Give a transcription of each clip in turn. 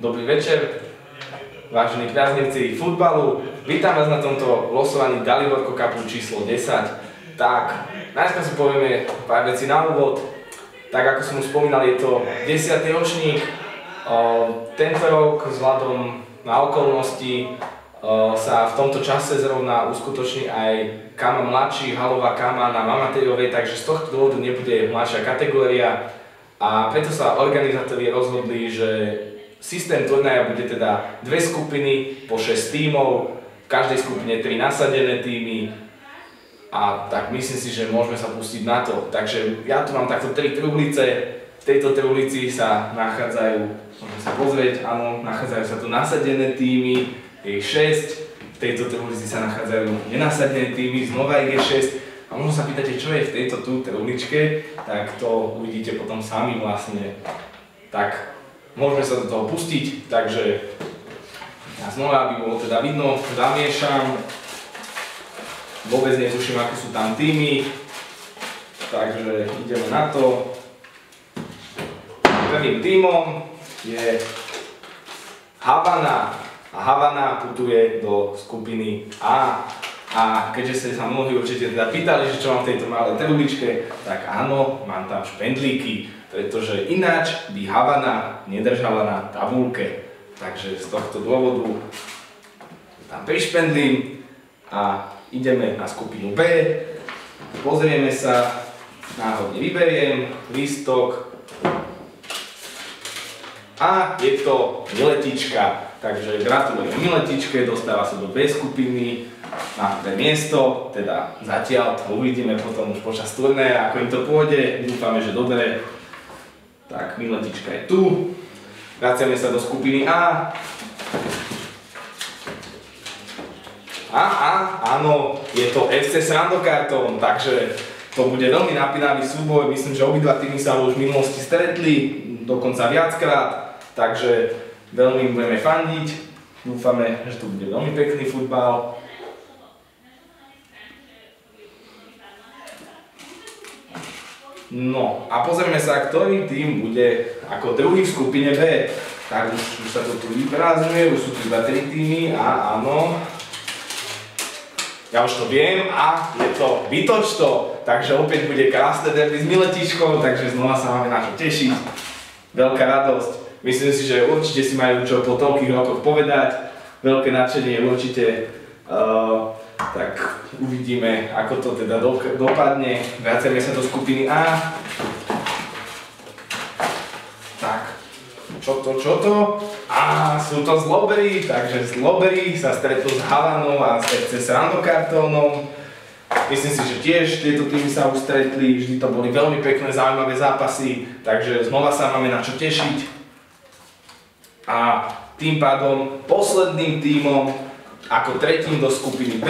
Dobrý večer, vážení priaznivci futbalu. Vítam vás na tomto losovaní Dalibor Cupu číslo 10. Tak, najskôr si povieme pár vecí na úvod. Tak ako som už spomínal, je to 10. ročník. Tento rok vzhľadom na okolnosti sa v tomto čase zrovna uskutoční aj Kama mladší, halová Kama na Mamatejovej, takže z tohto dôvodu nebude mladšia kategória. A preto sa organizátori rozhodli, že systém turnaja bude teda dve skupiny po 6 tímov, v každej skupine 3 nasadené tímy a tak myslím si, že môžeme sa pustiť na to. Takže ja tu mám takto 3 truhlice, v tejto truhlici sa nachádzajú, môžeme sa pozrieť, áno, nachádzajú sa tu nasadené tímy, je ich 6, v tejto truhlici sa nachádzajú nenasadené tímy, znova ich je 6. A možno sa pýtate, čo je v tejto truhličke, tak to uvidíte potom sami vlastne. Tak môžeme sa do toho pustiť, takže ja znova, aby bolo teda vidno, zamiešam. Vôbec netuším, aké sú tam tímy, takže ideme na to. Prvým tímom je Havana a Havana putuje do skupiny A. A keďže ste sa mnohí určite teda pýtali, že čo mám v tejto malej truhličke, tak áno, mám tam špendlíky, pretože ináč by Havana nedržala na tabuľke. Takže z tohto dôvodu tam prišpendlím a ideme na skupinu B. Pozrieme sa, náhodne vyberiem lístok a je to Miletička. Takže gratulujem Miletičke, dostáva sa do B skupiny. Má prvé miesto, teda zatiaľ to uvidíme potom už počas turnaja, ako im to pôjde, dúfame, že dobre. Tak, Miletička je tu. Vraciame sa do skupiny A. Áno, je to FC Sandokartón, takže to bude veľmi napínavý súboj. Myslím, že obidva týmy sa už v minulosti stretli, dokonca viackrát, takže veľmi budeme fandiť. Dúfame, že to bude veľmi pekný futbal. No a pozrieme sa, ktorý tým bude ako druhý v skupine B. Tak už sa to tu vyprázdňuje, už sú tu iba 3 týmy a áno. Ja už to viem a je to Vitočto, takže opäť bude krásne derby s Miletičkou, takže znova sa máme na čo tešiť. Veľká radosť. Myslím si, že určite si majú čo po toľkých rokoch povedať. Veľké nadšenie určite. Tak uvidíme, ako to teda dopadne. Vraciame sa do skupiny A. Tak, čo to? Á, sú to Zlobery, takže Zlobery sa stretnú s Havanou a s FC Sandokartónom. Myslím si, že tiež tieto týmy sa už stretli, vždy to boli veľmi pekné, zaujímavé zápasy, takže znova sa máme na čo tešiť. A tým pádom posledným tímom ako tretím do skupiny B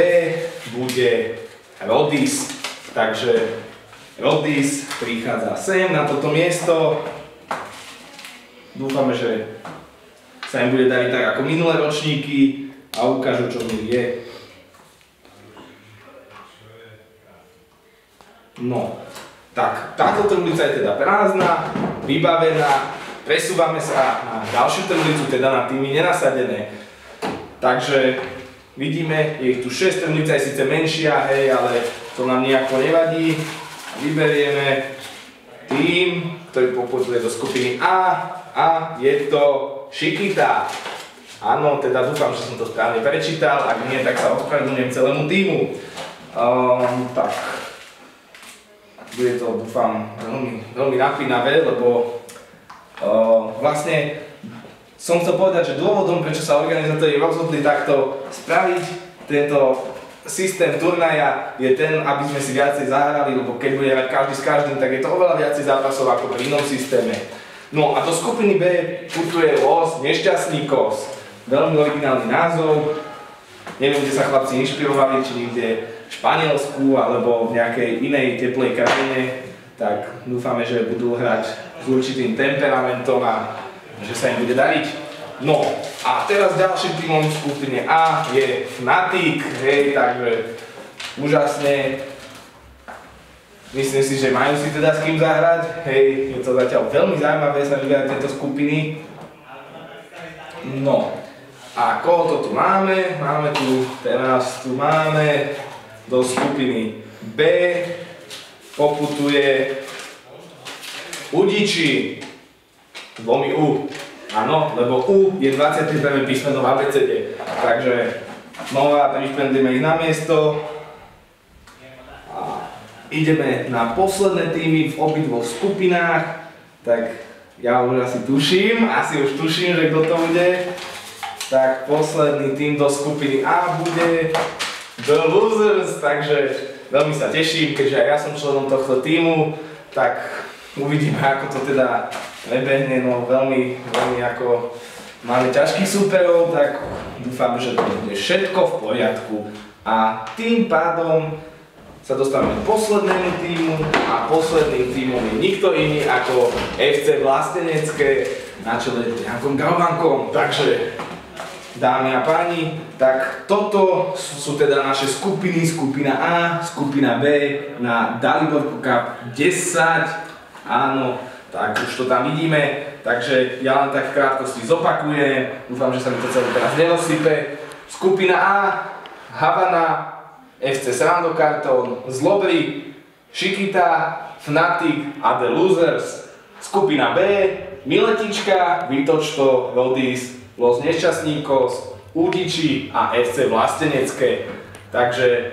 bude Rodis, takže Rodis prichádza sem na toto miesto. Dúfame, že sa im bude dariť tak ako minulé ročníky a ukážu, čo v nich je. No, tak táto truhlica je teda prázdna, vybavená. Presúvame sa na ďalšiu truhlicu, teda na týmy nenasadené. Takže vidíme, je ich tu 6, truhlica je síce menšia, hej, ale to nám nejako nevadí. Vyberieme tým, ktorý poputuje do skupiny A a je to Šikita. Áno, teda dúfam, že som to správne prečítal, ak nie, tak sa ospravedlňujem celému týmu. Tak, bude to, dúfam, veľmi napínavé, lebo vlastne som chcel povedať, že dôvodom, prečo sa organizátori rozhodli takto spraviť tento systém turnaja, je ten, aby sme si viacej zahrali, lebo keď bude hrať každý s každým, tak je to oveľa viacej zápasov ako pri inom systéme. No a do skupiny B putuje Los Nešťastníkos. Veľmi originálny názov. Neviem, kde sa chlapci inšpirovali, či niekde v Španielsku alebo v nejakej inej teplej krajine. Tak dúfame, že budú hrať s určitým temperamentom a že sa im bude dariť. No a teraz ďalším týmom v skupine A je Fnatic, hej, takže úžasne. Myslím si, že majú si teda s kým zahrať, hej, je to zatiaľ veľmi zaujímavé sa vyberať tieto skupiny. No, a koho to tu máme? Teraz tu máme do skupiny B, poputuje Udiči, dvomi U. Áno, lebo U je 21. písmeno v abecede, takže znova prišpendlíme ich na miesto. A ideme na posledné týmy v obidvoch skupinách, tak ja už asi tuším, že kto to bude. Tak posledný tým do skupiny A bude The Losers, takže veľmi sa teším, keďže aj ja som členom tohto týmu, tak uvidíme, ako to teda prebehne, no veľmi ako máme ťažkých súperov, tak dúfam, že to bude všetko v poriadku a tým pádom sa dostávame k poslednému týmu a posledným týmom je nikto iný ako FC Vlastenecké na čele s Jankom Galvankom. Takže, dámy a páni, tak toto sú teda naše skupiny, skupina A, skupina B na Dalibor Cup 10. Áno, tak už to tam vidíme, takže ja len tak v krátkosti zopakujem, dúfam, že sa mi to celé teraz nerozsype. Skupina A, Havana, FC Srando Kartón, Zlobry, Šikita, Fnatic a The Losers. Skupina B, Miletička, Vitočto, Rodis, Los Nešťastníkos, Udiči a FC Vlastenecké. Takže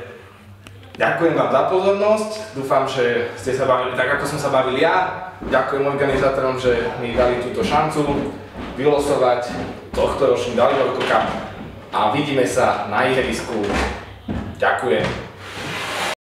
ďakujem vám za pozornosť, dúfam, že ste sa bavili tak, ako som sa bavil ja. Ďakujem organizátorom, že mi dali túto šancu vylosovať tohtoročný Dalibor Cup a vidíme sa na ihrisku. Ďakujem.